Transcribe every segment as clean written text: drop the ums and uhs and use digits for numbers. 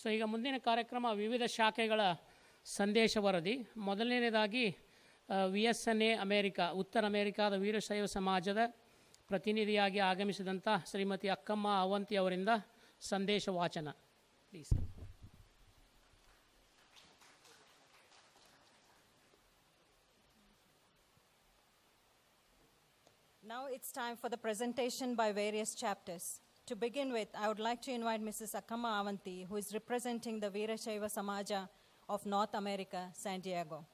So ಈಗ ಮುಂದಿನ ಕಾರ್ಯಕ್ರಮ ವಿವಿಧ ಶಾಖೆಗಳ ಸಂದೇಶ ವರದಿ. ಮೊದಲನೇದಾಗಿ VSNA ಅಮೇರಿಕಾ, ಉತ್ತರ ಅಮೇರಿಕಾದ ವೀರಶೈವ ಸಮಾಜದ ಪ್ರತಿನಿಧಿಯಾಗಿ ಆಗಮಿಸಿದಂಥ ಶ್ರೀಮತಿ ಅಕ್ಕಮ್ಮ ಅವಂತಿ ಅವರಿಂದ ಸಂದೇಶ ವಾಚನ. Please. Now it's time for the presentation by various chapters. To begin with, I would like to invite Mrs. Akkama Avanti, who is representing the Veerashaiva Samaja of North America, San Diego.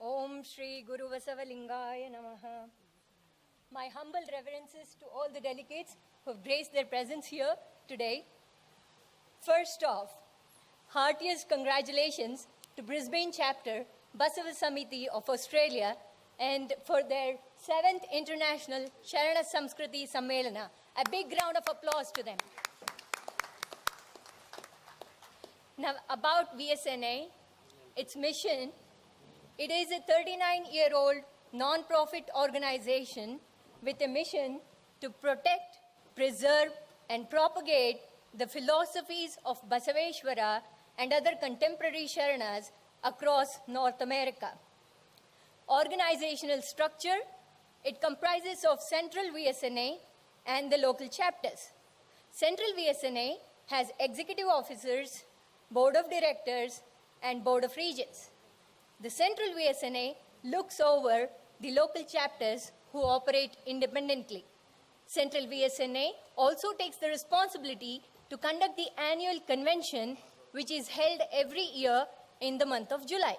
Om Shri Guru Vasavalingaya Namaha. My humble reverences to all the delegates who have graced their presence here today. First off, heartiest congratulations to Brisbane chapter, Basava Samithi of Australia, and for their 7th International Sharana Samskriti Sammelana. A big round of applause to them. Now, about VSNA, its mission, it is a 39-year-old non-profit organization with a mission to protect, preserve, and propagate the philosophies of Basaveshwara and other contemporary Sharanas across North America. Organizational structure, it comprises of Central VSNA and the local chapters. Central VSNA has executive officers, board of directors, and board of regents. The Central VSNA looks over the local chapters who operate independently. Central VSNA also takes the responsibility to conduct the annual convention, which is held every year in the month of July.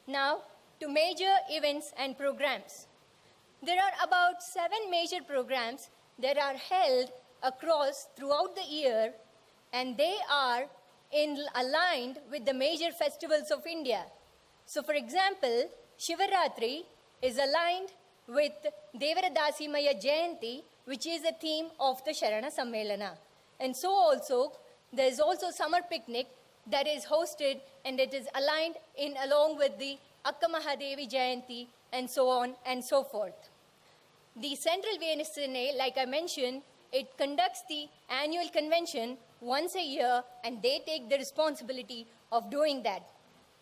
Now, to major events and programs. There are about 7 major programs that are held across throughout the year, and they are aligned with the major festivals of India. So, for example, Shivaratri is aligned with Devaradasimaya Jayanti, which is a theme of the Sharana Sammelana. And so also, there is also summer picnic that is hosted, and it is aligned along with the Akka Mahadevi Jayanti, and so on and so forth. The Central VSNA, like I mentioned, it conducts the annual convention once a year, and they take the responsibility of doing that.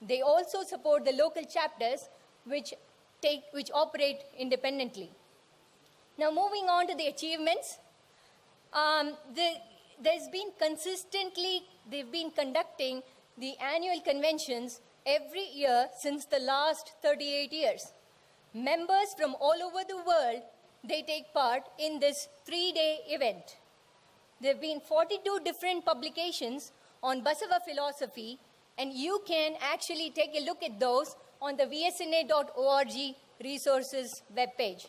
They also support the local chapters which operate independently. Now, moving on to the achievements, they've been conducting the annual conventions every year since the last 38 years. Members from all over the world, they take part in this 3-day event. There have been 42 different publications on Basava philosophy, and you can actually take a look at those on the vsna.org resources webpage.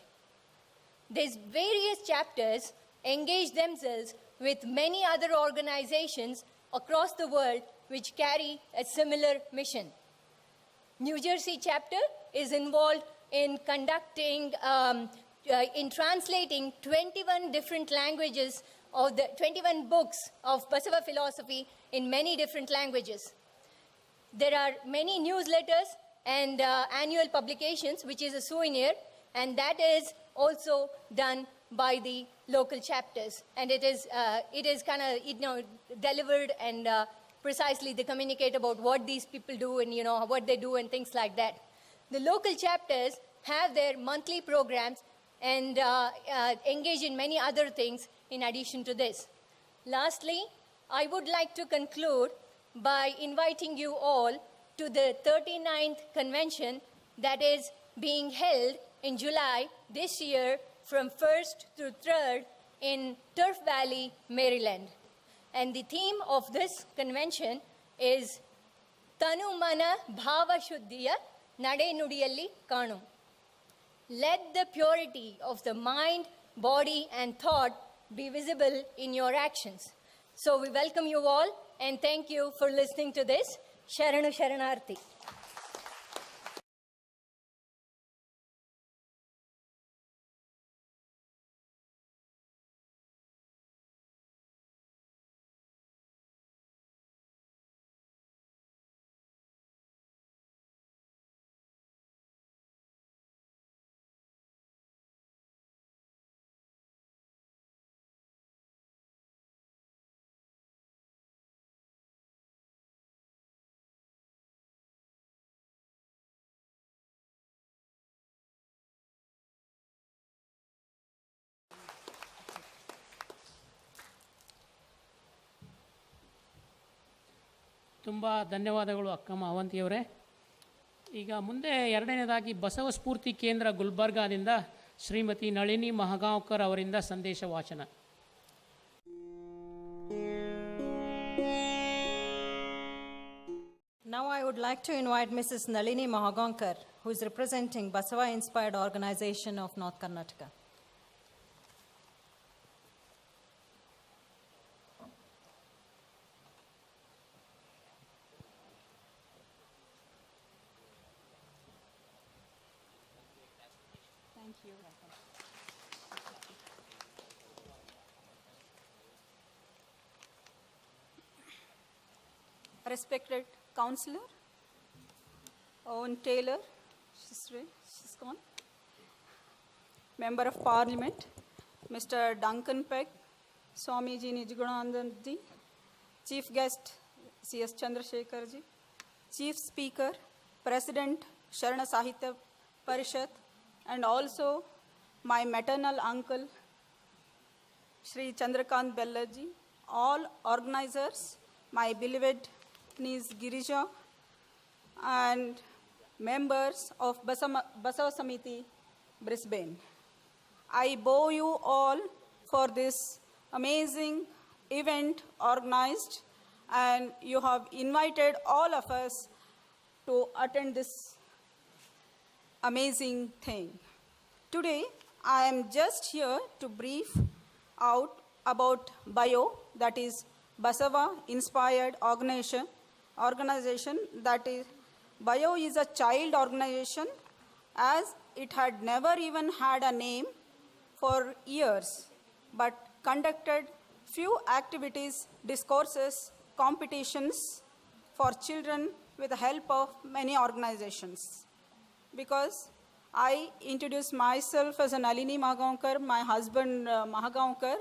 These various chapters engage themselves with many other organizations across the world which carry a similar mission. New Jersey chapter is involved in in translating 21 different languages of the 21 books of Basava philosophy in many different languages. There are many newsletters and annual publications, which is a souvenir, and that is also done by the local chapters. And it is kind of delivered and precisely they communicate about what these people do and what they do and things like that. The local chapters have their monthly programs and engage in many other things in addition to this. Lastly, I would like to conclude by inviting you all to the 39th convention that is being held in July this year from 1st through 3rd in Turf Valley, Maryland. And the theme of this convention is Tanu Mana Bhava Shuddhiya Nade Nudiyalli Kanu. Let the purity of the mind, body, and thought be visible in your actions. So we welcome you all and thank you for listening to this. Sharanu Sharanarthi. ತುಂಬ ಧನ್ಯವಾದಗಳು ಅಕ್ಕಮ್ಮ ಅವಂತಿಯವರೇ. ಈಗ ಮುಂದೆ ಎರಡನೇದಾಗಿ ಬಸವ ಸ್ಫೂರ್ತಿ ಕೇಂದ್ರ ಗುಲ್ಬರ್ಗಾದಿಂದ ಶ್ರೀಮತಿ ನಳಿನಿ ಮಹಗಾಂವ್ಕರ್ ಅವರಿಂದ ಸಂದೇಶ ವಾಚನ. Now I would like to invite Mrs. Nalini Mahagaonkar, who is representing Basava Inspired Organization of North Karnataka. Thank you. Respected Councillor Owen Taylor, she's gone. Member of Parliament, Mr. Duncan Peck, Swamiji Nijagunandanji, Chief Guest C.S. Chandrasekharji, Chief Speaker, President Sharana Sahitya Parishad, and also my maternal uncle, Shri Chandrakant Bellaji, all organizers, my beloved niece Girija, and members of Basava Samithi, Brisbane. I bow you all for this amazing event organized, and you have invited all of us to attend this amazing thing. Today, I am just here to brief out about BIO, that is Basava Inspired Organization. That is, BIO is a child organization, as it had never even had a name for years, but conducted few activities, discourses, competitions for children with the help of many organizations. Because I introduce myself as Nalini Mahagaonkar, my husband Mahagaonkar.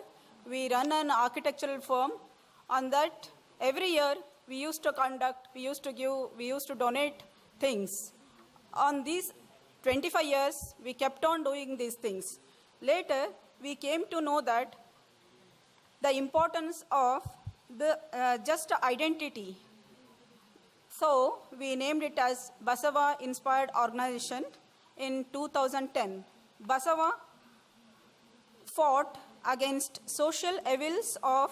We run an architectural firm. On that, every year we used to conduct, we used to give, we used to donate things. On these 25 years, we kept on doing these things. Later, we came to know that the importance of the just identity. So we named it as Basava Inspired Organization in 2010. Basava fought against social evils of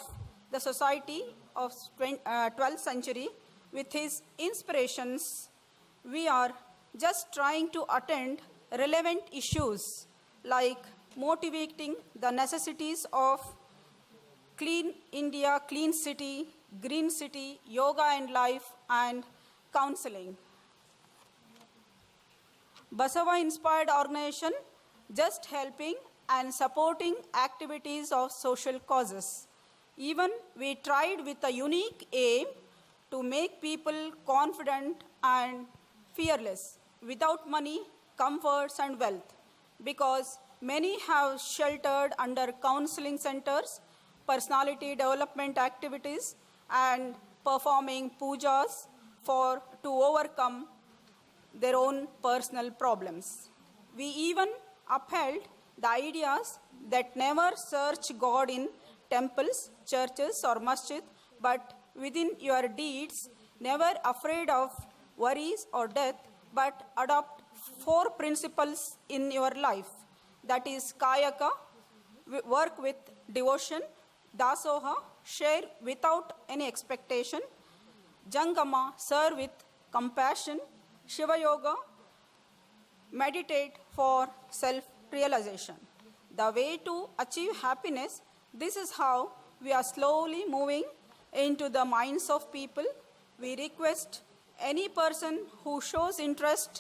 the society of 12th century with his inspirations. We are just trying to attend relevant issues like motivating the necessities of clean India, clean city, green city, yoga and life, and counseling. Basava Inspired Organization just helping and supporting activities of social causes. Even we tried with a unique aim to make people confident and fearless without money, comforts, and wealth, because many have sheltered under counseling centers, personality development activities, and performing pujas to overcome their own personal problems. We even upheld the ideas that never search God in temples, churches, or masjid, but within your deeds, never afraid of worries or death, but adopt 4 principles in your life. That is kayaka, work with devotion; dasoha, share without any expectation; jangama, serve with compassion; shiva yoga, meditate for self-realization. The way to achieve happiness, this is how we are slowly moving into the minds of people. We request any person who shows interest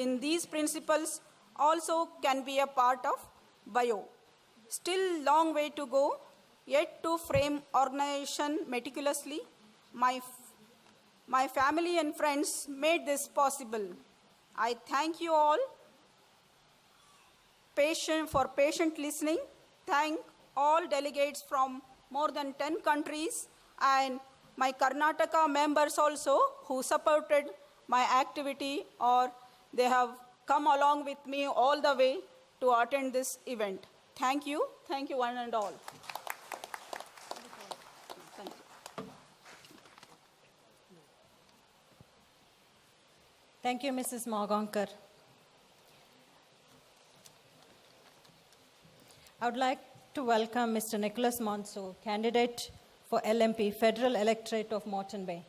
in these principles also can be a part of bio. Still long way to go, yet to frame organization meticulously. My family and friends made this possible. I thank you all for patient listening. Thank all delegates from more than 10 countries and my Karnataka members also who supported my activity, or they have come along with me all the way to attend this event. Thank you one and all. Thank you. Thank you, Mrs. Magankar. I would like to welcome Mr. Nicholas Mansour, candidate for LMP, Federal Electorate of Moreton Bay.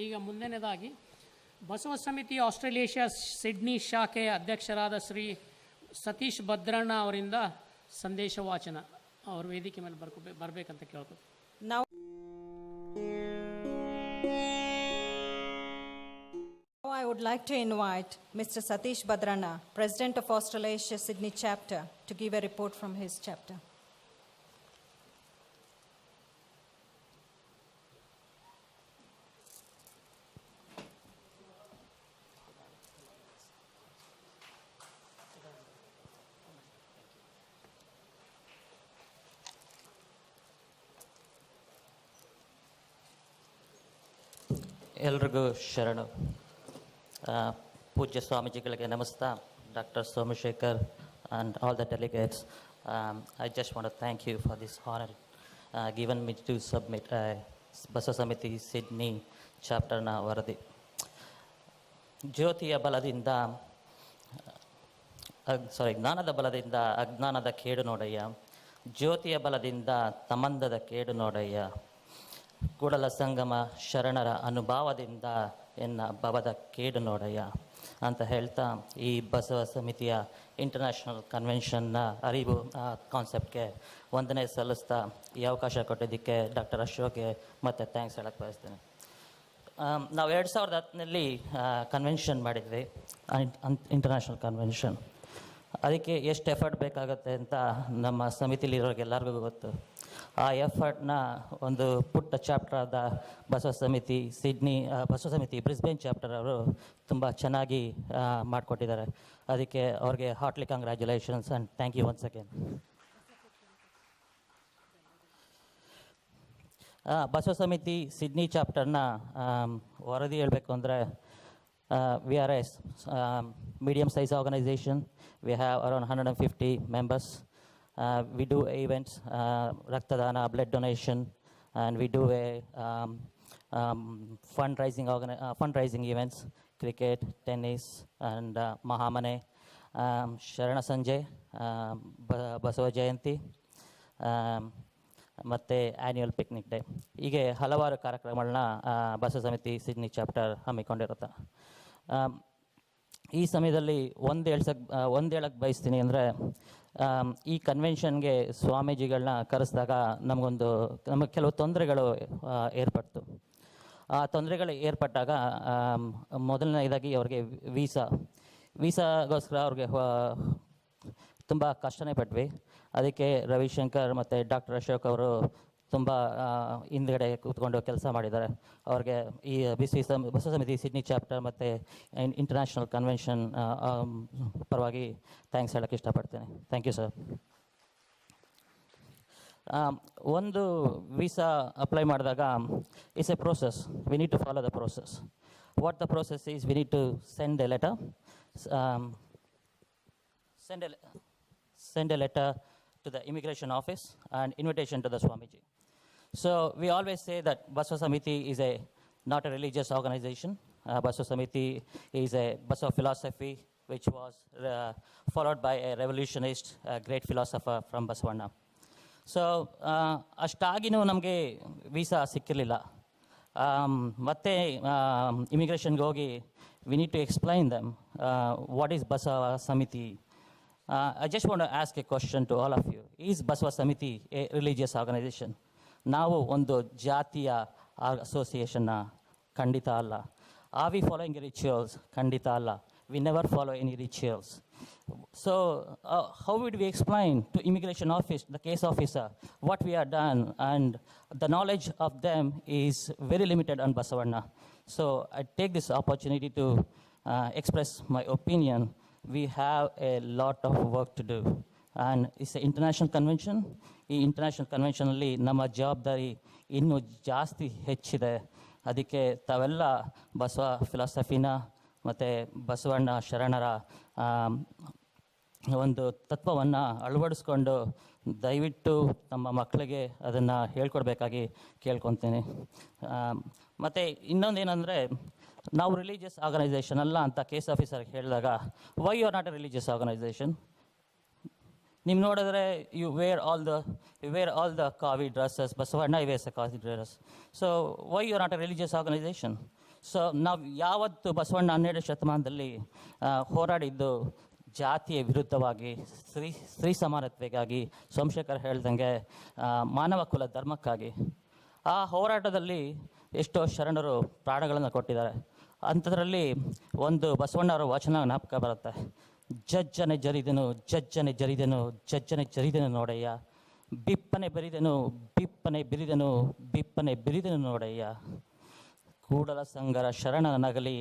ಈಗ ಮುಂದಿನದಾಗಿ ಬಸವ ಸಮಿತಿ Australia Sydney ಶಾಖೆಯ ಅಧ್ಯಕ್ಷರಾದ ಶ್ರೀ ಸತೀಶ್ ಭದ್ರಣ್ಣ ಅವರಿಂದ ಸಂದೇಶ ವಾಚನ ಅವರು ವೇದಿಕೆ ಮೇಲೆ ಬರಬೇಕಂತ ಕೇಳ್ಕೊತೀವಿ. Now I would like to invite Mr. Satish Bhadrana, President of Australasia Sydney chapter, to give a report from his chapter. ಎಲ್ರಿಗೂ ಶರಣು. ಪೂಜ್ಯ ಸ್ವಾಮೀಜಿಗಳಿಗೆ ನಮಸ್ತೆ. Dr. Somashekar and all the delegates, I just want to thank you for this honor given me to submit Basava Samithi Sydney chapter na ವರದಿ. ಜ್ಞಾನದ ಬಲದಿಂದ ಅಜ್ಞಾನದ ಕೇಡು ನೋಡಯ್ಯ, ಜ್ಯೋತಿಯ ಬಲದಿಂದ ತಮಂದದ ಕೇಡು ನೋಡಯ್ಯ, ಕೂಡಲ ಸಂಗಮ ಶರಣರ ಅನುಭಾವದಿಂದ ಎನ್ನ ಭವದ ಕೇಡು ನೋಡಯ್ಯ ಅಂತ ಹೇಳ್ತಾ ಈ ಬಸವ ಸಮಿತಿಯ ಇಂಟರ್ನ್ಯಾಷನಲ್ ಕನ್ವೆನ್ಷನ್ನ ಅರಿವು ಕಾನ್ಸೆಪ್ಟ್ಗೆ ವಂದನೆ ಸಲ್ಲಿಸ್ತಾ ಈ ಅವಕಾಶ ಕೊಟ್ಟಿದ್ದಕ್ಕೆ ಡಾಕ್ಟರ್ ಅಶೋಕ್ಗೆ ಮತ್ತೆ ಥ್ಯಾಂಕ್ಸ್ ಹೇಳಕ್ಕೆ ಬಯಸ್ತೇನೆ. ನಾವು 2010ರಲ್ಲಿ ಕನ್ವೆನ್ಷನ್ ಮಾಡಿದ್ವಿ, ಇಂಟರ್ನ್ಯಾಷನಲ್ ಕನ್ವೆನ್ಷನ್. ಅದಕ್ಕೆ ಎಷ್ಟು ಎಫರ್ಟ್ ಬೇಕಾಗುತ್ತೆ ಅಂತ ನಮ್ಮ ಸಮಿತಿಲಿರೋರಿಗೆಲ್ಲರಿಗೂ ಗೊತ್ತು. ಆ ಎಫರ್ಟ್ನ ಒಂದು ಪುಟ್ಟ ಚಾಪ್ಟರ್ ಆದ ಬಸವ ಸಮಿತಿ ಬ್ರಿಸ್ಬೇನ್ ಚಾಪ್ಟರ್ ಅವರು ತುಂಬ ಚೆನ್ನಾಗಿ ಮಾಡಿಕೊಟ್ಟಿದ್ದಾರೆ. ಅದಕ್ಕೆ ಅವ್ರಿಗೆ heartily congratulations and thank you once again. Basava Samiti Sydney ಚಾಪ್ಟರ್ನ ವರದಿ ಹೇಳಬೇಕು ಅಂದರೆ, we are a medium-sized organization. We have around 150 members. We do events, Raktadana, blood donation, and we do a fundraising events, cricket, tennis, and Mahamane, Sharana Sanjay, Basava Jayanti, ಮತ್ತು annual picnic day. ಹೀಗೆ ಹಲವಾರು ಕಾರ್ಯಕ್ರಮಗಳನ್ನ Basava Samiti Sydney chapter ಹಮ್ಮಿಕೊಂಡಿರುತ್ತೆ. ಈ ಸಮಯದಲ್ಲಿ ಒಂದು ಹೇಳಕ್ಕೆ ಬಯಸ್ತೀನಿ ಅಂದರೆ, ಈ ಕನ್ವೆನ್ಷನ್ಗೆ ಸ್ವಾಮೀಜಿಗಳನ್ನ ಕರೆಸಿದಾಗ ನಮಗೆ ಕೆಲವು ತೊಂದರೆಗಳು ಏರ್ಪಡ್ತು. ಆ ತೊಂದರೆಗಳು ಏರ್ಪಟ್ಟಾಗ ಮೊದಲನೇದಾಗಿ ಅವ್ರಿಗೆ ವೀಸಾಗೋಸ್ಕರ ಅವ್ರಿಗೆ ತುಂಬ ಕಷ್ಟನೇ ಪಟ್ವಿ. ಅದಕ್ಕೆ ರವಿಶಂಕರ್ ಮತ್ತು ಡಾಕ್ಟರ್ ಅಶೋಕ್ ಅವರು ತುಂಬ ಹಿಂದ್ಗಡೆ ಕೂತ್ಕೊಂಡು ಕೆಲಸ ಮಾಡಿದ್ದಾರೆ. ಅವ್ರಿಗೆ ಈ ಬಸವ ಸಮಿತಿ ಸಿಡ್ನಿ ಚಾಪ್ಟರ್ ಮತ್ತು ಇಂಟರ್ನ್ಯಾಷನಲ್ ಕನ್ವೆನ್ಷನ್ ಪರವಾಗಿ ಥ್ಯಾಂಕ್ಸ್ ಹೇಳೋಕ್ಕೆ ಇಷ್ಟಪಡ್ತೇನೆ. Thank you sir. ಒಂದು ವೀಸಾ ಅಪ್ಲೈ ಮಾಡಿದಾಗ it's a process. We need to follow the process. What the process is, we need to send a letter to the immigration office and invitation to the Swamiji. So we always say that Basava Samithi is not a religious organization. Basava Samithi is a Basava philosophy which was followed by a revolutionist, great philosopher from Basavanna. So ಅಷ್ಟಾಗಿನೂ ನಮಗೆ visa ಸಿಕ್ಕಿರಲಿಲ್ಲ. ಮತ್ತು ಇಮಿಗ್ರೇಷನ್ಗೆ ಹೋಗಿ we need to explain them what is Basava Samiti. I just want to ask a question to all of you. Is Basava Samithi a religious organization? ನಾವು ಒಂದು ಜಾತಿಯ ಅಸೋಸಿಯೇಷನ್ನ? ಖಂಡಿತ ಅಲ್ಲ. Are we following rituals? ಖಂಡಿತ ಅಲ್ಲ. We never follow any rituals. So how would we explain to immigration office, the case officer, what we have done? And the knowledge of them is very limited on Basavanna. So I take this opportunity to express my opinion. We have a lot of work to do. And it's an international convention. ಈ international ಕನ್ವೆನ್ಷನಲ್ಲಿ ನಮ್ಮ ಜವಾಬ್ದಾರಿ ಇನ್ನೂ ಜಾಸ್ತಿ ಹೆಚ್ಚಿದೆ. ಅದಕ್ಕೆ ತಾವೆಲ್ಲ ಬಸವ ಫಿಲಾಸಫಿನ ಮತ್ತು ಬಸವಣ್ಣ ಶರಣರ ಒಂದು ತತ್ವವನ್ನು ಅಳವಡಿಸ್ಕೊಂಡು ದಯವಿಟ್ಟು ನಮ್ಮ ಮಕ್ಕಳಿಗೆ ಅದನ್ನು ಹೇಳ್ಕೊಡ್ಬೇಕಾಗಿ ಕೇಳ್ಕೊತೀನಿ. ಮತ್ತು ಇನ್ನೊಂದೇನೆಂದರೆ, ನಾವು ರಿಲೀಜಿಯಸ್ ಆರ್ಗನೈಸೇಷನ್ ಅಲ್ಲ ಅಂತ ಕೇಸ್ ಆಫೀಸರ್ಗೆ ಹೇಳಿದಾಗ, why you are not a religious organisation? ನೀವು ನೋಡಿದ್ರೆ you wear all the kavi dresses. Basavanna wears a kavi dress. So why you are not a religious organisation? So ನಾವು ಯಾವತ್ತು ಬಸವಣ್ಣ 12ನೇ ಶತಮಾನದಲ್ಲಿ ಹೋರಾಡಿದ್ದು ಜಾತಿಯ ವಿರುದ್ಧವಾಗಿ, ಸ್ತ್ರೀ ಸಮಾನತ್ವೆಗಾಗಿ, ಸೋಮಶೇಖರ್ ಹೇಳ್ದಂಗೆ ಮಾನವ ಕುಲ ಧರ್ಮಕ್ಕಾಗಿ. ಆ ಹೋರಾಟದಲ್ಲಿ ಎಷ್ಟೋ ಶರಣರು ಪ್ರಾಣಗಳನ್ನು ಕೊಟ್ಟಿದ್ದಾರೆ. ಅಂಥದ್ರಲ್ಲಿ ಒಂದು ಬಸವಣ್ಣವರ ವಚನ ಜ್ಞಾಪಕ ಬರುತ್ತೆ. ಜಜ್ಜನೆ ಜರಿದೆನು ನೋಡಯ್ಯ, ಬಿಪ್ಪನೆ ಬಿರಿದೆನು ನೋಡಯ್ಯ, ಕೂಡಲ ಸಂಗರ ಶರಣನ ನಗಲಿ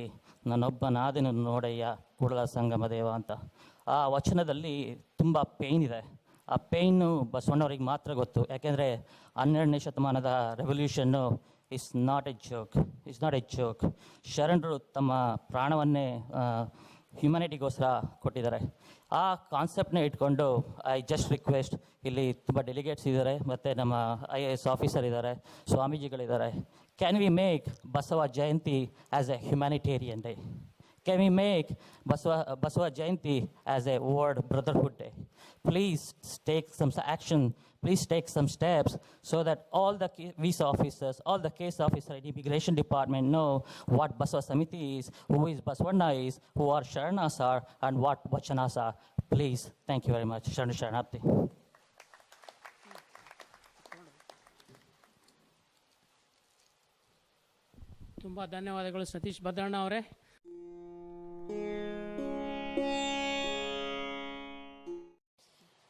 ನಾನೊಬ್ಬನಾದೆನು ನೋಡಯ್ಯ, ಕೂಡಲ ಸಂಗಮ ದೇವ ಅಂತ. ಆ ವಚನದಲ್ಲಿ ತುಂಬ ಪೇಯ್ನ್ ಇದೆ. ಆ ಪೇಯ್ನು ಬಸವಣ್ಣವ್ರಿಗೆ ಮಾತ್ರ ಗೊತ್ತು. ಯಾಕೆಂದರೆ 12ನೇ ಶತಮಾನದ ರೆವಲ್ಯೂಷನ್ನು ಇಸ್ ನಾಟ್ ಎ ಜೋಕ್. ಶರಣರು ತಮ್ಮ ಪ್ರಾಣವನ್ನೇ ಹ್ಯುಮ್ಯಾನಿಟಿಗೋಸ್ಕರ ಕೊಟ್ಟಿದ್ದಾರೆ. ಆ ಕಾನ್ಸೆಪ್ಟನ್ನ ಇಟ್ಕೊಂಡು ಐ ಜಸ್ಟ್ ರಿಕ್ವೆಸ್ಟ್, ಇಲ್ಲಿ ತುಂಬ ಡೆಲಿಗೇಟ್ಸ್ ಇದ್ದಾರೆ ಮತ್ತು ನಮ್ಮ IAS ಆಫೀಸರ್ ಇದ್ದಾರೆ, ಸ್ವಾಮೀಜಿಗಳಿದ್ದಾರೆ. Can we make Basava Jayanti as a humanitarian day? Can we make Basava Jayanti as a world brotherhood day? Please take some action. Please take some steps so that all the visa officers, all the case officers in immigration department know what Basava Samithi is, who is Basavanna is, who our Sharanas are, and what Vachanas are. Please, thank you very much. Sharanu Sharanapti. ತುಂಬ ಧನ್ಯವಾದಗಳು ಸತೀಶ್ ಭದ್ರಣ್ಣ ಅವರೇ.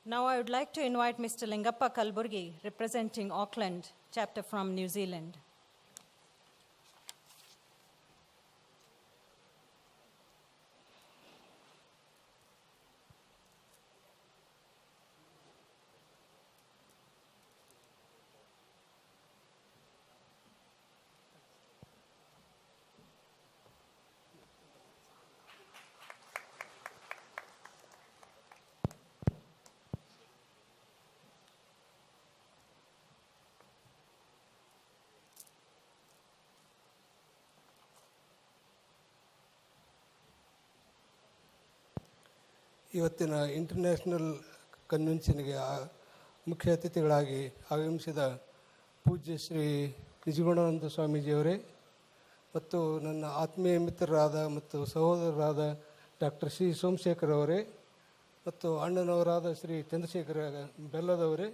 Now I would like to invite Mr. Lingappa Kalburgi, representing Auckland chapter from New Zealand. ಇವತ್ತಿನ international ಕನ್ವೆನ್ಷನ್ಗೆ ಮುಖ್ಯ ಅತಿಥಿಗಳಾಗಿ ಆಗಮಿಸಿದ ಪೂಜ್ಯ ಶ್ರೀ ನಿಜಗುಣಾನಂದ ಸ್ವಾಮೀಜಿಯವರೇ ಮತ್ತು ನನ್ನ ಆತ್ಮೀಯ ಮಿತ್ರರಾದ ಮತ್ತು ಸಹೋದರರಾದ ಡಾಕ್ಟರ್ ಶ್ರೀ ಸೋಮಶೇಖರ್ ಅವರೇ ಮತ್ತು ಅಣ್ಣನವರಾದ ಶ್ರೀ ಚಂದ್ರಶೇಖರ ಬೆಲ್ಲದವರೇ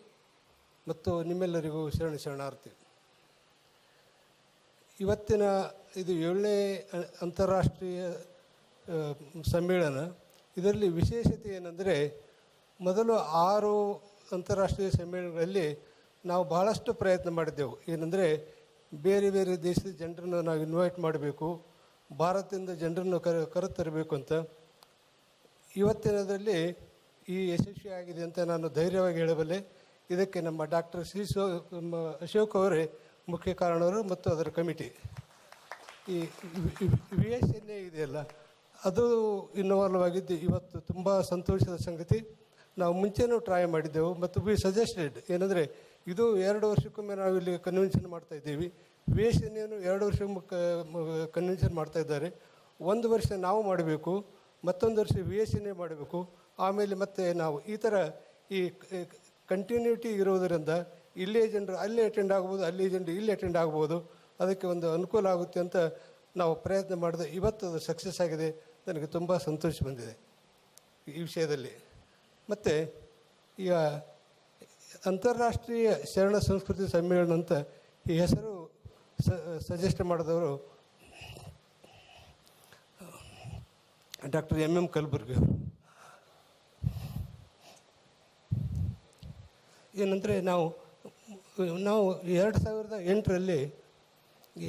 ಮತ್ತು ನಿಮ್ಮೆಲ್ಲರಿಗೂ ಶರಣಾರ್ಥಿ. ಇವತ್ತಿನ ಇದು 7ನೇ ಅಂತಾರಾಷ್ಟ್ರೀಯ ಸಮ್ಮೇಳನ. ಇದರಲ್ಲಿ ವಿಶೇಷತೆ ಏನೆಂದರೆ, ಮೊದಲು 6 ಅಂತಾರಾಷ್ಟ್ರೀಯ ಸಮ್ಮೇಳನಗಳಲ್ಲಿ ನಾವು ಬಹಳಷ್ಟು ಪ್ರಯತ್ನ ಮಾಡಿದ್ದೆವು. ಏನಂದರೆ ಬೇರೆ ಬೇರೆ ದೇಶದ ಜನರನ್ನು ನಾವು ಇನ್ವೈಟ್ ಮಾಡಬೇಕು, ಭಾರತದಿಂದ ಜನರನ್ನು ಕರೆತರಬೇಕು ಅಂತ. ಇವತ್ತಿನದಲ್ಲಿ ಈ ಯಶಸ್ವಿಯಾಗಿದೆ ಅಂತ ನಾನು ಧೈರ್ಯವಾಗಿ ಹೇಳಬಲ್ಲೆ. ಇದಕ್ಕೆ ನಮ್ಮ ಡಾಕ್ಟರ್ ಅಶೋಕ್ ಅವರೇ ಮುಖ್ಯ ಕಾರಣವರು ಮತ್ತು ಅದರ ಕಮಿಟಿ. ಈ VSNA ಇದೆಯಲ್ಲ, ಅದು ಇನ್ವಾಲ್ವ್ ಆಗಿದ್ದು ಇವತ್ತು ತುಂಬ ಸಂತೋಷದ ಸಂಗತಿ. ನಾವು ಮುಂಚೆನೂ ಟ್ರೈ ಮಾಡಿದ್ದೆವು ಮತ್ತು ವಿ ಸಜೆಸ್ಟೆಡ್ ಏನಂದರೆ ಇದು 2 ವರ್ಷಕ್ಕೊಮ್ಮೆ ನಾವು ಇಲ್ಲಿ ಕನ್ವೆನ್ಷನ್ ಮಾಡ್ತಾಯಿದ್ದೀವಿ. VSNAನು 2 ವರ್ಷ ಕನ್ವೆನ್ಷನ್ ಮಾಡ್ತಾಯಿದ್ದಾರೆ. 1 ವರ್ಷ ನಾವು ಮಾಡಬೇಕು, ಮತ್ತೊಂದು ವರ್ಷ VSNA ಮಾಡಬೇಕು, ಆಮೇಲೆ ಮತ್ತೆ ನಾವು ಈ ಥರ ಈ ಕಂಟಿನ್ಯೂಟಿ ಇರೋದರಿಂದ ಇಲ್ಲೇ ಜನರು ಅಲ್ಲೇ ಅಟೆಂಡ್ ಆಗ್ಬೋದು, ಅಲ್ಲಿ ಜನರು ಇಲ್ಲಿ ಅಟೆಂಡ್ ಆಗ್ಬೋದು. ಅದಕ್ಕೆ ಒಂದು ಅನುಕೂಲ ಆಗುತ್ತೆ ಅಂತ ನಾವು ಪ್ರಯತ್ನ ಮಾಡಿದೆ. ಇವತ್ತು ಅದು ಸಕ್ಸಸ್ ಆಗಿದೆ. ನನಗೆ ತುಂಬ ಸಂತೋಷ ಬಂದಿದೆ ಈ ವಿಷಯದಲ್ಲಿ. ಮತ್ತು ಈಗ ಅಂತಾರಾಷ್ಟ್ರೀಯ ಶರಣ ಸಂಸ್ಕೃತಿ ಸಮ್ಮೇಳನ ಅಂತ ಈ ಹೆಸರು ಸಜೆಸ್ಟ್ ಮಾಡಿದವರು ಡಾಕ್ಟರ್ MM ಕಲಬುರ್ಗಿ ಅವರು. ಏನಂದರೆ ನಾವು 2008ರಲ್ಲಿ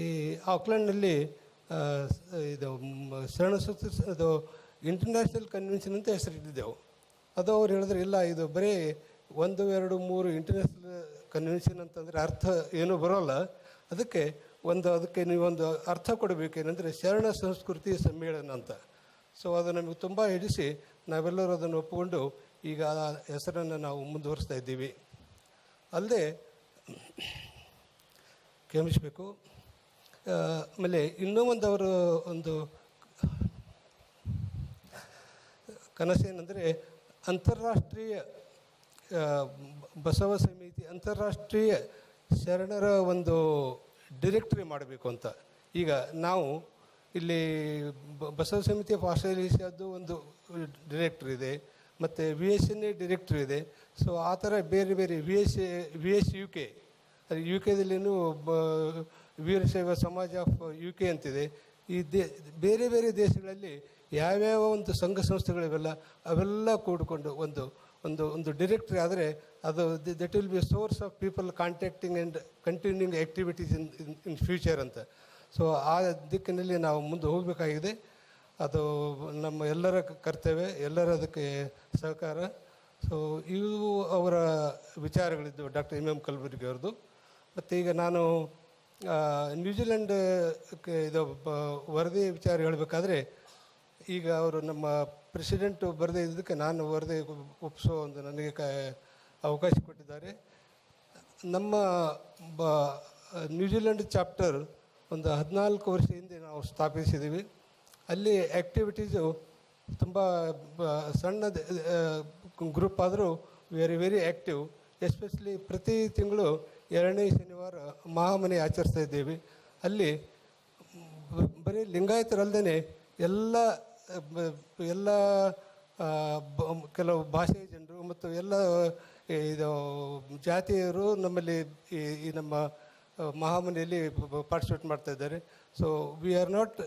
ಈ ಆಕ್ಲೆಂಡ್ನಲ್ಲಿ ಇದು ಶರಣ ಸಂಸ್ಕೃತಿ ಅದು ಇಂಟರ್ನ್ಯಾಷನಲ್ ಕನ್ವೆನ್ಷನ್ ಅಂತ ಹೆಸರಿಟ್ಟಿದ್ದೆವು. ಅದು ಅವ್ರು ಹೇಳಿದ್ರೆ ಇಲ್ಲ, ಇದು ಬರೀ 1, 2, 3 ಇಂಟರ್ನ್ಯಾಷನಲ್ ಕನ್ವೆನ್ಷನ್ ಅಂತಂದರೆ ಅರ್ಥ ಏನೂ ಬರೋಲ್ಲ. ಅದಕ್ಕೆ ನೀವೊಂದು ಅರ್ಥ ಕೊಡಬೇಕೇನೆಂದರೆ ಶರಣ ಸಂಸ್ಕೃತಿ ಸಮ್ಮೇಳನ ಅಂತ. ಸೊ ಅದು ನಮಗೆ ತುಂಬ ಹಿಡಿಸಿ ನಾವೆಲ್ಲರೂ ಅದನ್ನು ಒಪ್ಪಿಕೊಂಡು ಈಗ ಆ ಹೆಸರನ್ನು ನಾವು ಮುಂದುವರಿಸ್ತಾ ಇದ್ದೀವಿ. ಅಲ್ಲದೆ ಕ್ಷಮಿಸಬೇಕು. ಆಮೇಲೆ ಇನ್ನೂ ಅವರು ಒಂದು ಕನಸೇನೆಂದರೆ ಅಂತಾರಾಷ್ಟ್ರೀಯ ಬಸವ ಸಮಿತಿ ಅಂತಾರಾಷ್ಟ್ರೀಯ ಶರಣರ ಒಂದು ಡಿರೆಕ್ಟರಿ ಮಾಡಬೇಕು ಅಂತ. ಈಗ ನಾವು ಇಲ್ಲಿ ಬಸವ ಸಮಿತಿ ಆಫ್ ಆಸ್ಟ್ರೇಲಿಯಾದ್ದು ಒಂದು ಡಿರೆಕ್ಟ್ರ್ ಇದೆ, ಮತ್ತು VSNA ಡಿರೆಕ್ಟ್ರ್ ಇದೆ. ಸೊ ಆ ಥರ ಬೇರೆ ಬೇರೆ VS UK, ಅದು UK ವೀರಶೈವ ಸಮಾಜ ಆಫ್ UK ಅಂತಿದೆ. ಈ ಬೇರೆ ಬೇರೆ ದೇಶಗಳಲ್ಲಿ ಯಾವ್ಯಾವ ಒಂದು ಸಂಘ ಸಂಸ್ಥೆಗಳಿವೆಲ್ಲ ಅವೆಲ್ಲ ಕೂಡಿಕೊಂಡು ಒಂದು ಒಂದು ಒಂದು ಡಿರೆಕ್ಟ್ರಿ ಆದರೆ ಅದು that will be source of people contacting and continuing activities in future ಅಂತ. ಸೊ ಆ ದಿಕ್ಕಿನಲ್ಲಿ ನಾವು ಮುಂದೆ ಹೋಗಬೇಕಾಗಿದೆ. ಅದು ನಮ್ಮ ಎಲ್ಲರ ಕರ್ತವ್ಯ, ಎಲ್ಲರ ಅದಕ್ಕೆ ಸಹಕಾರ. ಸೊ ಇವು ಅವರ ವಿಚಾರಗಳಿದ್ದು ಡಾಕ್ಟರ್ MM ಕಲಬುರ್ಗಿ ಅವ್ರದ್ದು. ಮತ್ತು ಈಗ ನಾನು ನ್ಯೂಜಿಲೆಂಡ್ ಇದು ವರದಿ ವಿಚಾರ ಹೇಳಬೇಕಾದ್ರೆ, ಈಗ ಅವರು ನಮ್ಮ ಪ್ರೆಸಿಡೆಂಟು ಬರದೇ ಇದ್ದಕ್ಕೆ ನಾನು ವರದಿ ಒಪ್ಪಿಸೋ ಒಂದು ನನಗೆ ಅವಕಾಶ ಕೊಟ್ಟಿದ್ದಾರೆ. ನಮ್ಮ ನ್ಯೂಜಿಲೆಂಡ್ ಚಾಪ್ಟರ್ ಒಂದು 14 ವರ್ಷ ಹಿಂದೆ ನಾವು ಸ್ಥಾಪಿಸಿದ್ದೀವಿ. ಅಲ್ಲಿ ಆ್ಯಕ್ಟಿವಿಟೀಸು ತುಂಬ ಸಣ್ಣ ಗ್ರೂಪ್ ಆದರೂ ವೆರಿ ಆ್ಯಕ್ಟಿವ್. ಎಸ್ಪೆಷಲಿ ಪ್ರತಿ ತಿಂಗಳು 2ನೇ ಶನಿವಾರ ಮಹಾಮನೆ ಆಚರಿಸ್ತಾ ಇದ್ದೇವೆ. ಅಲ್ಲಿ ಬರೀ ಲಿಂಗಾಯತರಲ್ಲದೆ ಎಲ್ಲ ಕೆಲವು ಭಾಷೆಯ ಜನರು ಮತ್ತು ಎಲ್ಲ ಇದು ಜಾತಿಯರು ನಮ್ಮಲ್ಲಿ ಈ ನಮ್ಮ ಮಹಾಮನೆಯಲ್ಲಿ ಪಾರ್ಟಿಸಿಪೇಟ್ ಮಾಡ್ತಾ ಇದ್ದಾರೆ. So we are not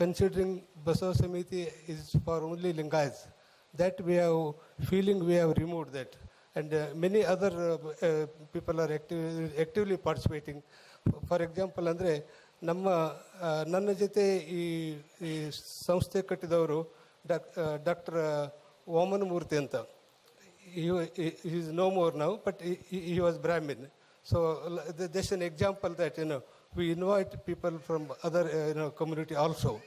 considering Basava Samithi is for only Lingayats. That we have removed that. And many other people are actively participating. For example, ಅಂದರೆ ನನ್ನ ಜೊತೆ ಈ ಸಂಸ್ಥೆ ಕಟ್ಟಿದವರು ಡಾಕ್ಟರ್ ವಾಮನಮೂರ್ತಿ ಅಂತ. he is no more now, but he was Brahmin. So that's an example that we invite people from other community also.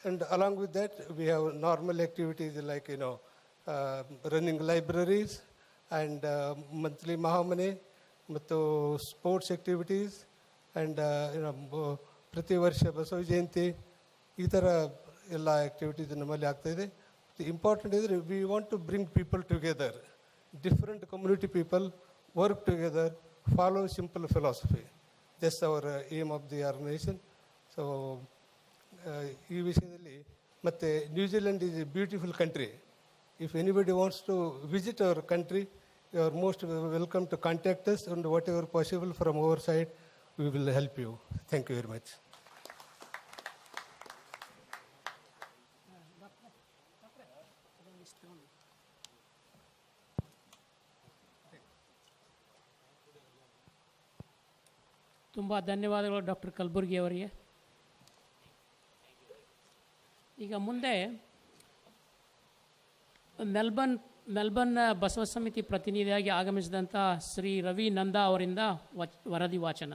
And along with that, we have normal activities like running libraries and monthly mahamane, ಮತ್ತು sports activities and ಪ್ರತಿ ವರ್ಷ ಬಸವ ಜಯಂತಿ, ಈ ಥರ ಎಲ್ಲ activities ನಮ್ಮಲ್ಲಿ ಆಗ್ತಾಯಿದೆ. Important ಇದ್ದರೆ we want to bring people together, different community people work together, follow simple philosophy. That's our aim of the organisation. So ಈ ವಿಷಯದಲ್ಲಿ ಮತ್ತು New Zealand is a beautiful country. If anybody wants to visit our country, you are most welcome to contact us, and whatever possible from our side, we will help you. Thank you very much. ತುಂಬ ಧನ್ಯವಾದಗಳು doctor Kalaburagi ಅವರಿಗೆ. ಈಗ ಮುಂದೆ Melbourne Basava ಸಮಿತಿ ಪ್ರತಿನಿಧಿಯಾಗಿ ಆಗಮಿಸಿದಂಥ ಶ್ರೀ ರವಿ ನಂದಾ ಅವರಿಂದ ವರದಿ ವಾಚನ.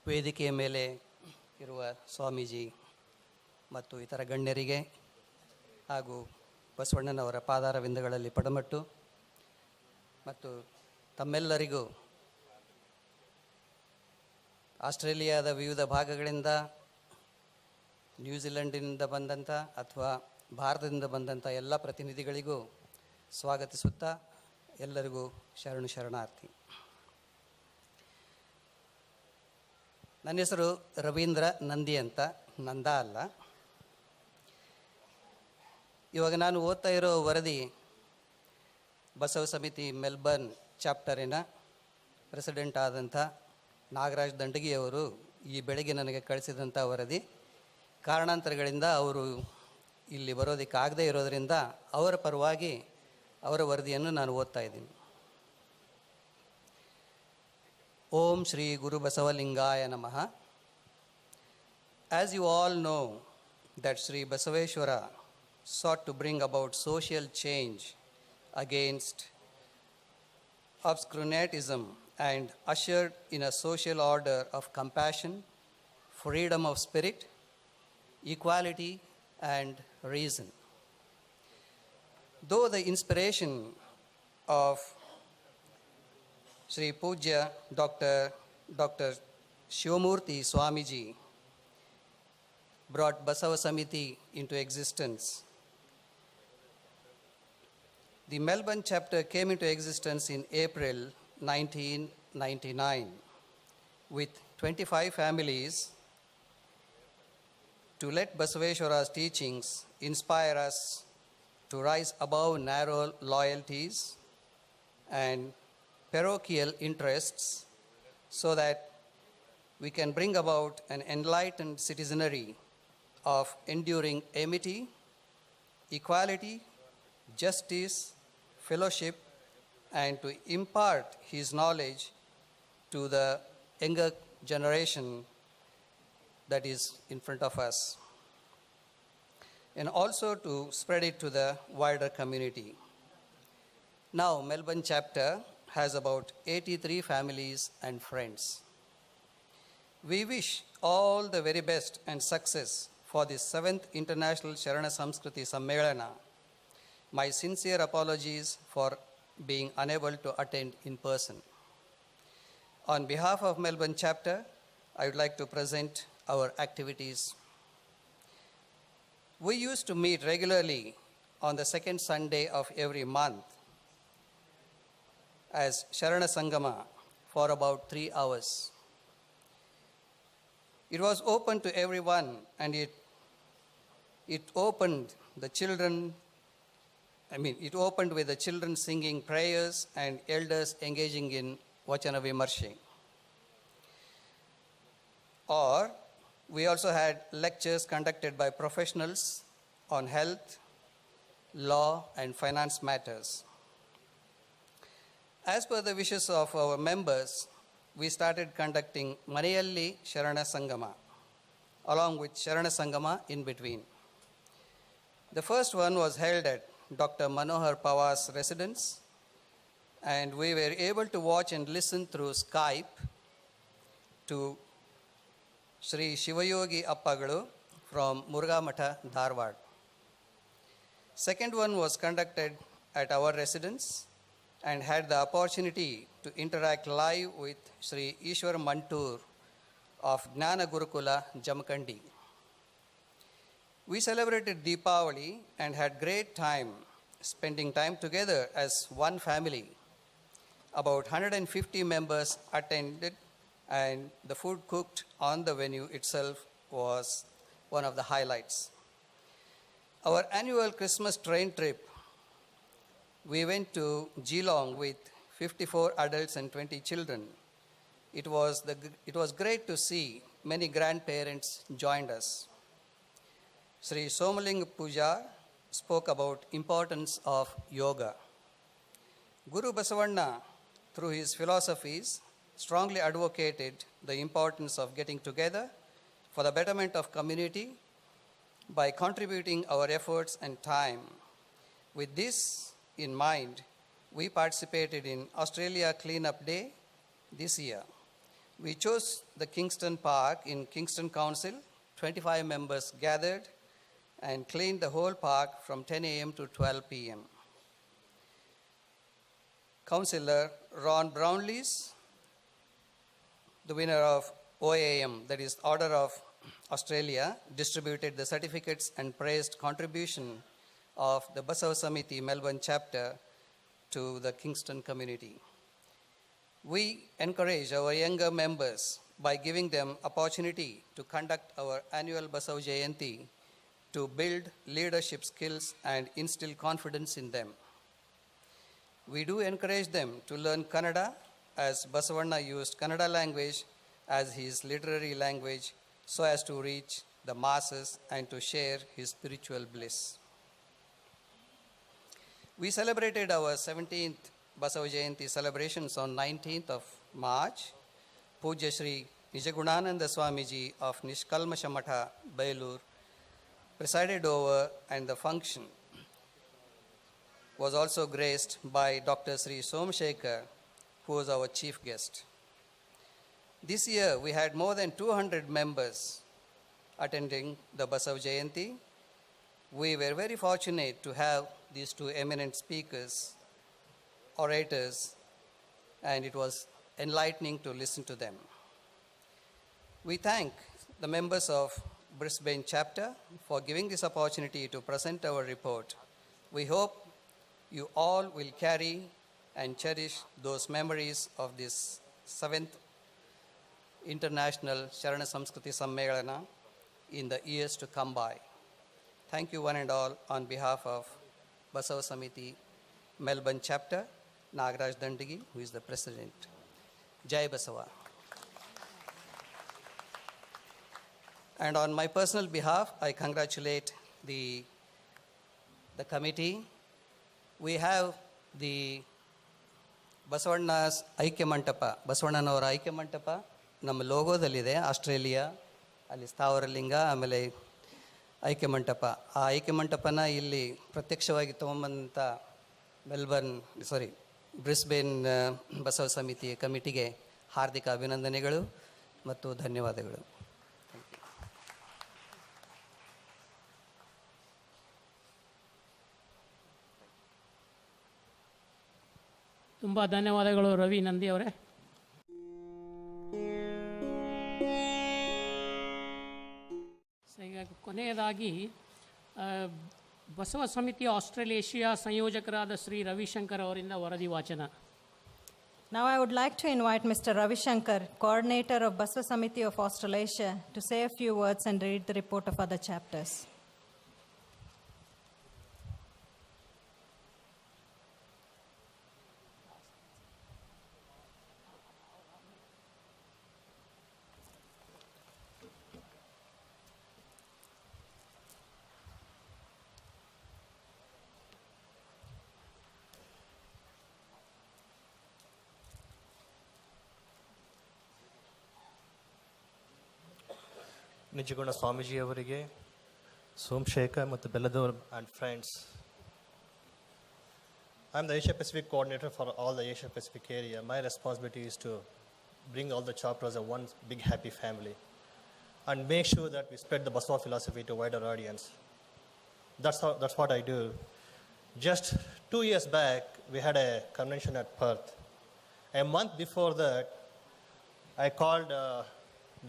ವೇದಿಕೆಯ ಮೇಲೆ ಇರುವ ಸ್ವಾಮೀಜಿ ಮತ್ತು ಇತರ ಗಣ್ಯರಿಗೆ ಹಾಗೂ ಬಸವಣ್ಣನವರ ಪಾದಾರವಿಂದಗಳಲ್ಲಿ ಪಡಮಟ್ಟು ಮತ್ತು ತಮ್ಮೆಲ್ಲರಿಗೂ ಆಸ್ಟ್ರೇಲಿಯಾದ ವಿವಿಧ ಭಾಗಗಳಿಂದ, ನ್ಯೂಜಿಲೆಂಡಿನಿಂದ ಬಂದಂಥ ಅಥವಾ ಭಾರತದಿಂದ ಬಂದಂಥ ಎಲ್ಲ ಪ್ರತಿನಿಧಿಗಳಿಗೂ ಸ್ವಾಗತಿಸುತ್ತಾ ಎಲ್ಲರಿಗೂ ಶರಣಾರ್ಥಿ. ನನ್ನ ಹೆಸರು ರವೀಂದ್ರ ನಂದಿ ಅಂತ, ನಂದ ಅಲ್ಲ. ಇವಾಗ ನಾನು ಓದ್ತಾ ಇರೋ ವರದಿ ಬಸವ ಸಮಿತಿ ಮೆಲ್ಬರ್ನ್ ಚಾಪ್ಟರಿನ ಪ್ರೆಸಿಡೆಂಟ್ ಆದಂಥ ನಾಗರಾಜ್ ದಂಡಗಿಯವರು ಈ ಬೆಳಗ್ಗೆ ನನಗೆ ಕಳಿಸಿದಂಥ ವರದಿ. ಕಾರಣಾಂತರಗಳಿಂದ ಅವರು ಇಲ್ಲಿ ಬರೋದಕ್ಕಾಗದೇ ಇರೋದರಿಂದ ಅವರ ಪರವಾಗಿ ಅವರ ವರದಿಯನ್ನು ನಾನು ಓದ್ತಾ ಇದ್ದೀನಿ. Om Shri Guru Basavalingaya Namaha. As you all know that Shri Basaveshwara sought to bring about social change against obscurantism and ushered in a social order of compassion, freedom of spirit, equality and reason. Though the inspiration of Shri Pujya Dr. Shivamurthy Swamiji brought Basava Samithi into existence, the Melbourne chapter came into existence in April 1999 with 25 families to let Basaveshwara's teachings inspire us to rise above narrow loyalties and parochial interests so that we can bring about an enlightened citizenry of enduring amity, equality, justice, fellowship, and to impart his knowledge to the younger generation that is in front of us, and also to spread it to the wider community. Now, Melbourne chapter has about 83 families and friends. We wish all the very best and success for the 7th International Sharana Samskriti Sammelana. My sincere apologies for being unable to attend in person. On behalf of Melbourne chapter, I would like to present our activities. We used to meet regularly on the second Sunday of every month as Sharana Sangama for about 3 hours. It was open to everyone, and it opened with the children singing prayers and elders engaging in Vachana Vimarshe. Or we also had lectures conducted by professionals on health, law, and finance matters. As per the wishes of our members, we started conducting Maniyalli Sharana Sangama, along with Sharana Sangama in between. The first one was held at Dr. Manohar Pawar's residence, and we were able to watch and listen through Skype to Sri Shivayogi Appagalu from Murugamatha, Dharwad. Second one was conducted at our residence and had the opportunity to interact live with Sri Ishwar Mantur of Gnana Gurukula, Jamkandi. We celebrated Deepavali and had great time spending time together as one family. About 150 members attended, and the food cooked on the venue itself was one of the highlights. Our annual Christmas train trip we went to Geelong with 54 adults and 20 children. It was great to see many grandparents joined us. Sri Somaling Puja spoke about importance of yoga. Guru Basavanna, through his philosophies, strongly advocated the importance of getting together for the betterment of community by contributing our efforts and time. With this in mind, we participated in Australia Cleanup Day this year. We chose the Kingston Park in Kingston Council. 25 members gathered and cleaned the whole park from 10 a.m. to 12 p.m. Councillor Ron Brownlees, the winner of OAM, that is Order of Australia, distributed the certificates and praised contribution of the Basava Samithi Melbourne chapter to the Kingston community. We encourage our younger members by giving them opportunity to conduct our annual Basava Jayanti to build leadership skills and instill confidence in them. We do encourage them to learn Kannada, as Basavanna used Kannada language as his literary language so as to reach the masses and to share his spiritual bliss. We celebrated our 17th Basava Jayanti celebrations on 19th of March. Pujya Shri Nijagunananda Swamiji of Nishkalmasha Matha, Bailur, presided over, and the function was also graced by Dr. Sri Somshekar, who was our chief guest. This year, we had more than 200 members attending the Basava Jayanti. We were very fortunate to have these two eminent speakers, orators, and it was enlightening to listen to them. We thank the members of Brisbane chapter for giving this opportunity to present our report. We hope you all will carry and cherish those memories of this 7th International Sharana Samskriti Sammelana in the years to come by. Thank you one and all on behalf of Basava Samithi Melbourne chapter, Nagaraj Dandagi, who is the president. Jai Basava. And on my personal behalf, I congratulate the committee. We have the Basavanna's Aikya Mantapa, Basavannanavara Aikya Mantapa, ನಮ್ಮ ಲೋಗೋದಲ್ಲಿದೆ Australia, ಅಲ್ಲಿ ಸ್ಥಾವರಲಿಂಗ, ಆಮೇಲೆ ಐಕ್ಯ ಮಂಟಪ. ಆ ಐಕ್ಯ ಮಂಟಪನ ಇಲ್ಲಿ ಪ್ರತ್ಯಕ್ಷವಾಗಿ ತೊಗೊಂಬಂಥ Brisbane Basava ಸಮಿತಿ ಕಮಿಟಿಗೆ ಹಾರ್ದಿಕ ಅಭಿನಂದನೆಗಳು ಮತ್ತು ಧನ್ಯವಾದಗಳು. ತುಂಬ ಧನ್ಯವಾದಗಳು ರವಿ ನಂದಿ ಅವರೇ. ಈಗ ಕೊನೆಯದಾಗಿ ಬಸವ ಸಮಿತಿ ಆಸ್ಟ್ರೇಲೇಷಿಯಾ ಸಂಯೋಜಕರಾದ ಶ್ರೀ ರವಿಶಂಕರ್ ಅವರಿಂದ ವರದಿ ವಾಚನ. Now I would like to invite Mr. Ravi Shankar, coordinator of Basava Samithi of Australasia, to say a few words and read the report of other chapters. Nijaguna ಸ್ವಾಮೀಜಿಯವರಿಗೆ, Somashekar ಮತ್ತು ಬೆಲ್ಲದೂರ್ and friends. I'm the Asia Pacific coordinator for all the Asia Pacific area. My responsibility is to bring all the chapters as one big happy family and make sure that we spread the Basava philosophy to a wider audience. That's what I do. Just 2 years back, we had a convention at Perth. A month before that, I called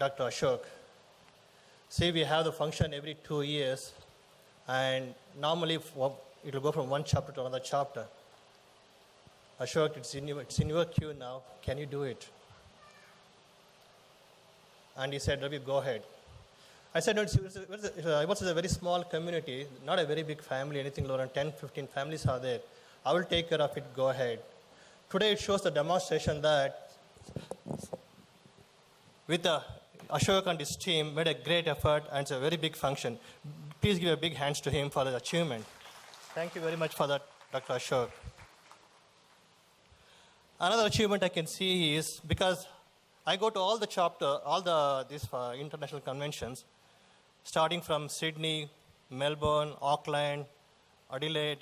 Dr. Ashok. See, we have the function every 2 years, and normally it will go from one chapter to another chapter. Ashok, it's in your queue now. Can you do it? And he said, Ravi, go ahead. I said, no, it was a very small community, not a very big family, anything lower than 10, 15 families are there. I will take care of it, go ahead. Today it shows the demonstration that with Ashok and his team made a great effort, and it's a very big function. Please give a big hands to him for his achievement. Thank you very much for that, Dr. Ashok. Another achievement I can see is because I go to all these international conventions, starting from Sydney, Melbourne, Auckland, Adelaide,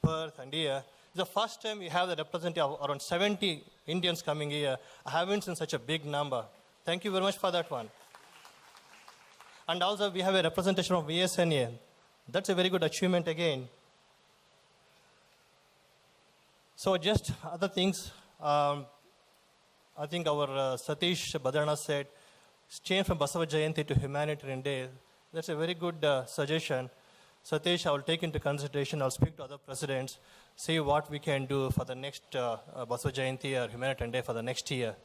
Perth, and here. It's the first time we have the representative of around 70 Indians coming here. I haven't seen such a big number. Thank you very much for that one. And also we have a representation of VSNA. That's a very good achievement again. So just other things, I think our Satish Badarna said, change from Basava Jayanti to Humanitarian Day. That's a very good suggestion. Satish, I will take into consideration. I'll speak to other presidents, see what we can do for the next Basava Jayanti or Humanitarian Day for the next year.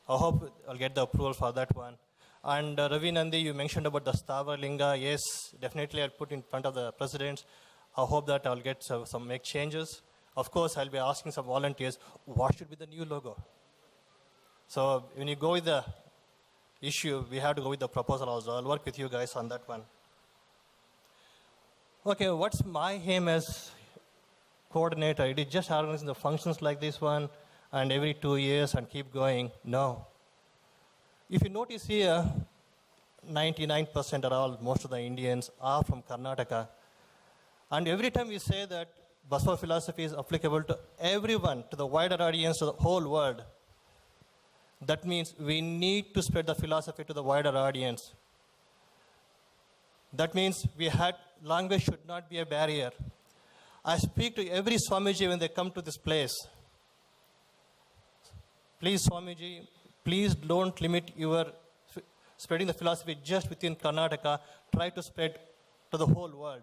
I hope I'll get the approval for that one. And Ravi Nandi, you mentioned about the Stava Linga. Yes, definitely I'll put in front of the presidents. I hope that I'll get make changes. Of course, I'll be asking some volunteers, what should be the new logo? So when you go with the issue, we have to go with the proposal also. I'll work with you guys on that one. Okay, what's my aim as coordinator? It is just organizing the functions like this one and every 2 years and keep going. No. If you notice here, 99% or all, most of the Indians are from Karnataka. And every time we say that Basava philosophy is applicable to everyone, to the wider audience, to the whole world, that means we need to spread the philosophy to the wider audience. That means language should not be a barrier. I speak to every Swamiji when they come to this place. Please, Swamiji, please don't limit your spreading the philosophy just within Karnataka. Try to spread to the whole world.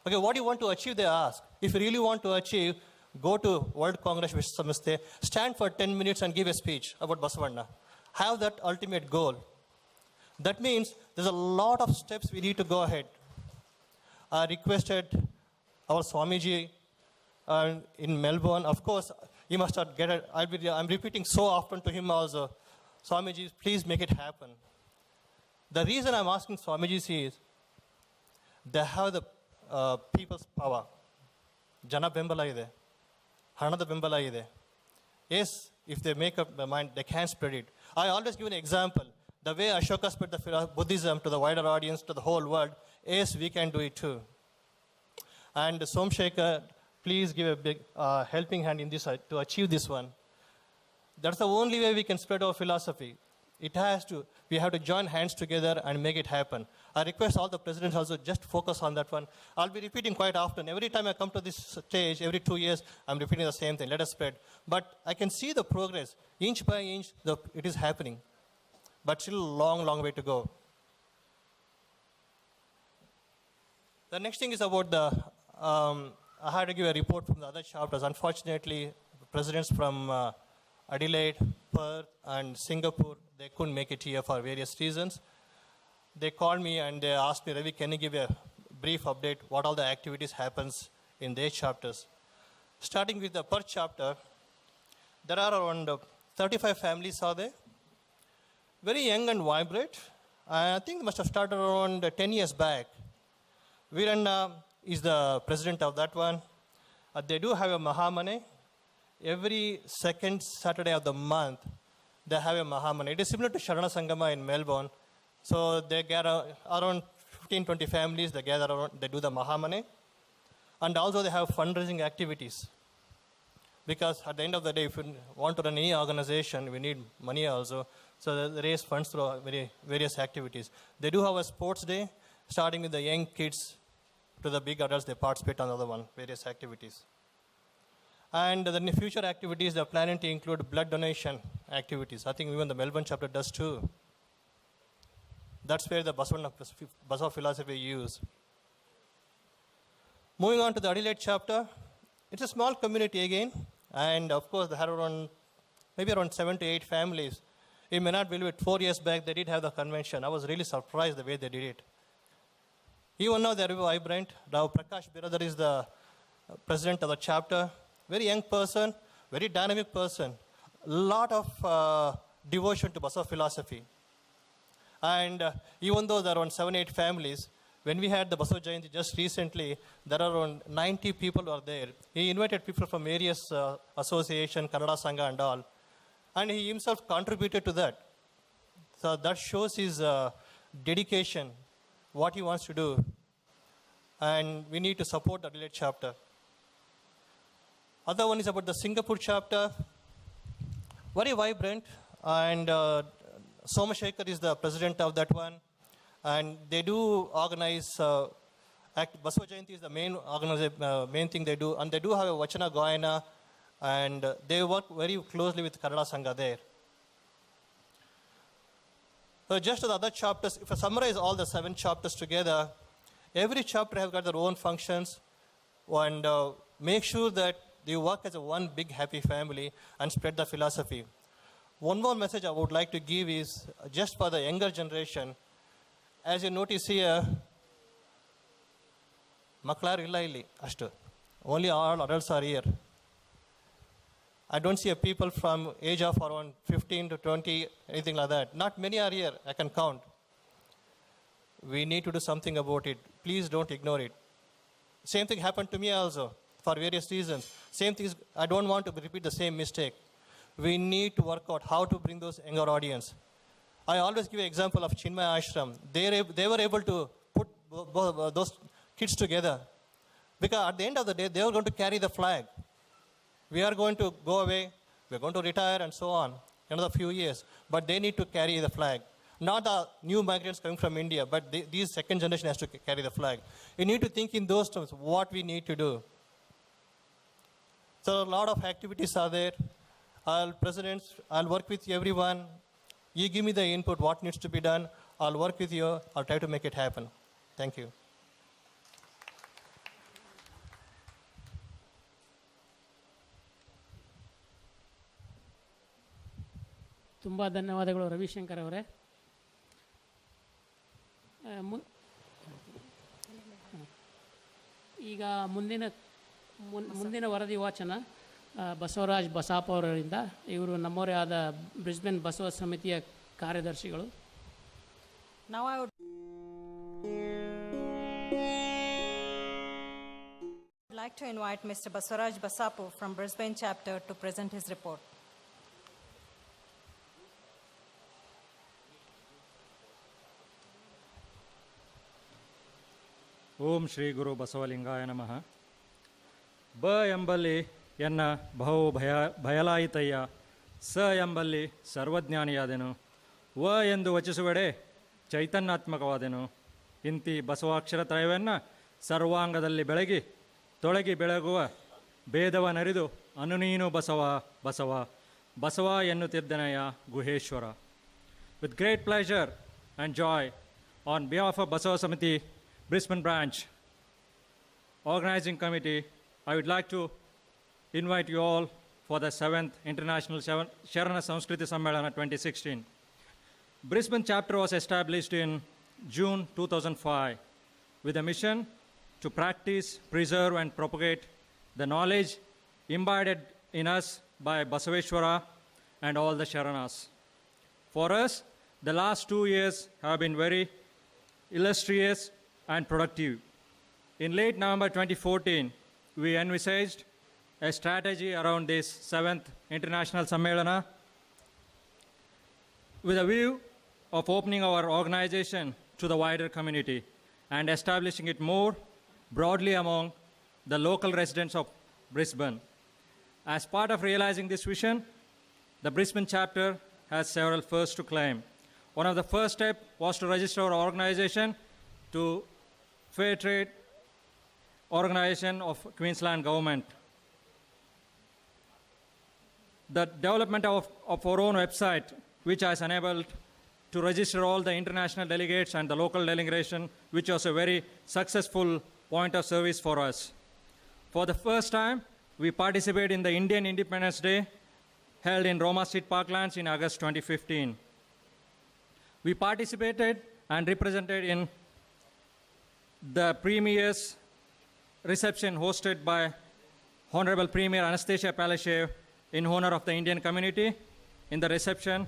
Okay, what do you want to achieve, they ask. If you really want to achieve, go to World Congress Vishwa Samasthe, stand for 10 minutes and give a speech about Basavanna. Have that ultimate goal. That means there's a lot of steps we need to go ahead. I requested our Swamiji in Melbourne. Of course, he must not get it. I'm repeating so often to him also, Swamiji, please make it happen. The reason I'm asking Swamiji is, they have the people's power. Jana Bembala ide. Hanada Bembala ide. Yes, if they make up their mind, they can spread it. I always give an example. The way Ashoka spread the Buddhism to the wider audience, to the whole world, yes, we can do it too. And Somshekar, please give a big helping hand in this to achieve this one. That's the only way we can spread our philosophy. We have to join hands together and make it happen. I request all the presidents also just focus on that one. I'll be repeating quite often. Every time I come to this stage, every 2 years, I'm repeating the same thing. Let us spread. But I can see the progress. Inch by inch, it is happening. But still a long, long way to go. The next thing is about I had to give a report from the other chapters. Unfortunately, presidents from Adelaide, Perth, and Singapore, they couldn't make it here for various reasons. They called me and they asked me, Ravi, can you give a brief update what all the activities happens in their chapters? Starting with the Perth chapter, there are around 35 families are there. Very young and vibrant. I think they must have started around 10 years back. Viranna is the president of that one. They do have a Mahamane. Every second Saturday of the month, they have a Mahamane. It is similar to Sharana Sangama in Melbourne. So they gather around 15-20 families, they gather around, they do the Mahamane. And also they have fundraising activities. Because at the end of the day, if you want to run any organization, we need money also. So they raise funds through various activities. They do have a sports day, starting with the young kids to the big adults, they participate on the other one, various activities. And the future activities, they're planning to include blood donation activities. I think even the Melbourne chapter does too. That's where the Basava philosophy is used. Moving on to the Adelaide chapter, it's a small community again. And of course, they had maybe around 7 to 8 families. You may not believe it, 4 years back, they did have the convention. I was really surprised the way they did it. Even now, they're very vibrant. Now, Prakash Biradar is the president of the chapter, very young person, very dynamic person, lot of devotion to Basava philosophy. And even though there are around 7-8 families, when we had the Basava Jayanti just recently, there are around 90 people who are there. He invited people from various association, Kannada Sangha and all. And he himself contributed to that. So that shows his dedication, what he wants to do. And we need to support the Adelaide chapter. Other one is about the Singapore chapter. Very vibrant. And Somashekar is the president of that one. And they do organize, Basava Jayanti is the main thing they do. And they do have a Vachana Gayana. And they work very closely with Kannada Sangha there. So just the other chapters, if I summarize all the 7 chapters together, every chapter has got their own functions, and make sure that they work as a one big happy family and spread the philosophy. One more message I would like to give is just for the younger generation. As you notice here, Maklar illa illi ashtu. Only all adults are here. I don't see a people from age of around 15 to 20, anything like that. Not many are here, I can count. We need to do something about it. Please don't ignore it. Same thing happened to me also, for various reasons. Same thing, I don't want to repeat the same mistake. We need to work out how to bring those younger audience. I always give an example of Chinmaya Ashram. They were able to put those kids together. Because at the end of the day, they were going to carry the flag. We are going to go away, we are going to retire and so on, another few years. But they need to carry the flag. Not the new migrants coming from India, but these second generation has to carry the flag. You need to think in those terms, what we need to do. So a lot of activities are there. Presidents, I'll work with everyone. You give me the input, what needs to be done. I'll work with you. I'll try to make it happen. Thank you. ತುಂಬ ಧನ್ಯವಾದಗಳು ರವಿಶಂಕರ್ ಅವರೇ. ಈಗ ಮುಂದಿನ ವರದಿ ವಾಚನ ಬಸವರಾಜ್ ಬಸಾಪ ಅವರಿಂದ. ಇವರು ನಮ್ಮವರೇ ಆದ ಬ್ರಿಸ್ಬೇನ್ ಬಸವ ಸಮಿತಿಯ ಕಾರ್ಯದರ್ಶಿಗಳು. Now I would like to invite Mr. Basavaraj Basapu from Brisbane chapter to present his report. ಓಂ ಶ್ರೀ ಗುರು ಬಸವಲಿಂಗಾಯ ನಮಃ. ಬ ಎಂಬಲ್ಲಿ ಎನ್ನ ಬಹು ಭಯಲಾಯಿತಯ್ಯ, ಸ ಎಂಬಲ್ಲಿ ಸರ್ವಜ್ಞಾನಿಯಾದೆನು, ವ ಎಂದು ವಚಿಸುವೆಡೆ ಚೈತನ್ಯಾತ್ಮಕವಾದೆನು. ಇಂತಿ ಬಸವಾಕ್ಷರತ್ರಯವನ್ನು ಸರ್ವಾಂಗದಲ್ಲಿ ಬೆಳಗಿ ತೊಳಗಿ ಬೆಳಗುವ ಭೇದವನರಿದು ಅನುನೀನು ಬಸವ ಬಸವ ಬಸವ ಎನ್ನುತ್ತಿದ್ದನೆಯ Guheshwara. With great pleasure and joy on behalf of Basava Samithi, Brisbane branch organizing committee, I would like to invite you all for the 7th International Sharana Sanskriti Sammelana 2016. Brisbane chapter was established in June 2005 with a mission to practice, preserve and propagate the knowledge imbibed in us by Basaveshwara and all the Sharanas. For us, the last 2 years have been very illustrious and productive. In late November 2014, we envisaged a strategy around this 7th International Sammelana with a view of opening our organization to the wider community and establishing it more broadly among the local residents of Brisbane. As part of realizing this vision, the Brisbane chapter has several firsts to claim. One of the first steps was to register our organization to Fair Trade Organization of Queensland Government. The development of our own website, which has enabled to register all the international delegates and the local delegation, which was a very successful point of service for us. For the first time, we participated in the Indian Independence Day held in Roma Street Parklands in August 2015. We participated and represented in the premiers reception hosted by Honorable Premier Anastasia Palaszczuk in honor of the Indian community in the reception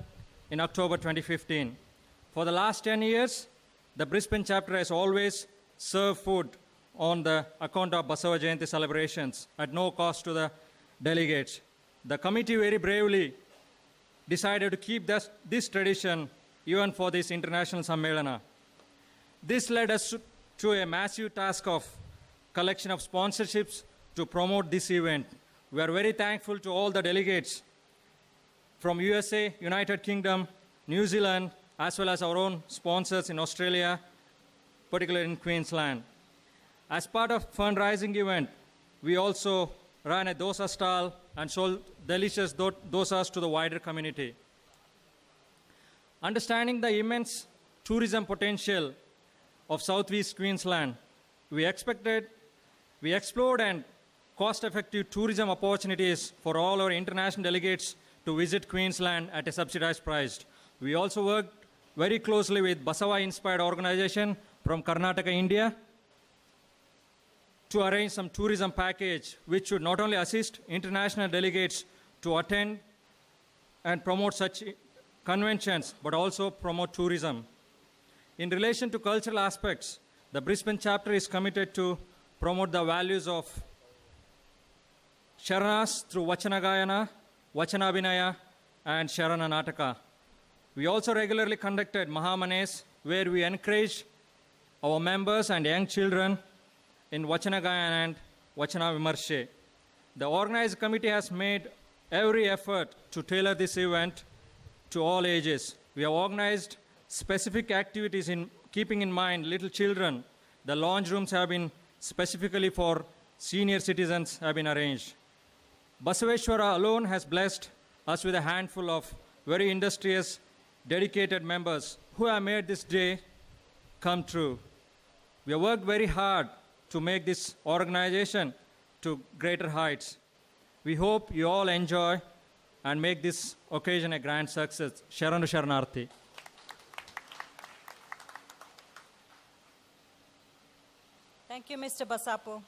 in October 2015. For the last 10 years, the Brisbane chapter has always served food on the account of Basava Jayanti celebrations at no cost to the delegates. The committee very bravely decided to keep this tradition even for this international Sammelana. This led us to a massive task of collection of sponsorships to promote this event. We are very thankful to all the delegates from USA, United Kingdom, New Zealand, as well as our own sponsors in Australia, particularly in Queensland. As part of fundraising event, we also ran a dosa stall and sold delicious dosas to the wider community. Understanding the immense tourism potential of Southeast Queensland, we explored and cost-effective tourism opportunities for all our international delegates to visit Queensland at a subsidized price. We also worked very closely with Basava-inspired organization from Karnataka, India, to arrange some tourism package which should not only assist international delegates to attend and promote such conventions, but also promote tourism. In relation to cultural aspects, the Brisbane chapter is committed to promote the values of Sharanas through Vachanagayana, Vachanabhinaya, and Sharana Nataka. We also regularly conducted Mahamanes, where we encouraged our members and young children in Vachanagayana and Vachana Vimarshe. The organized committee has made every effort to tailor this event to all ages. We have organized specific activities in keeping in mind little children. The lounge rooms have been specifically for senior citizens have been arranged. Basaveshwara alone has blessed us with a handful of very industrious, dedicated members who have made this day come true. We have worked very hard to make this organization to greater heights. We hope you all enjoy and make this occasion a grand success. Sharanu Sharanarthi. Thank you, Mr. Basapu.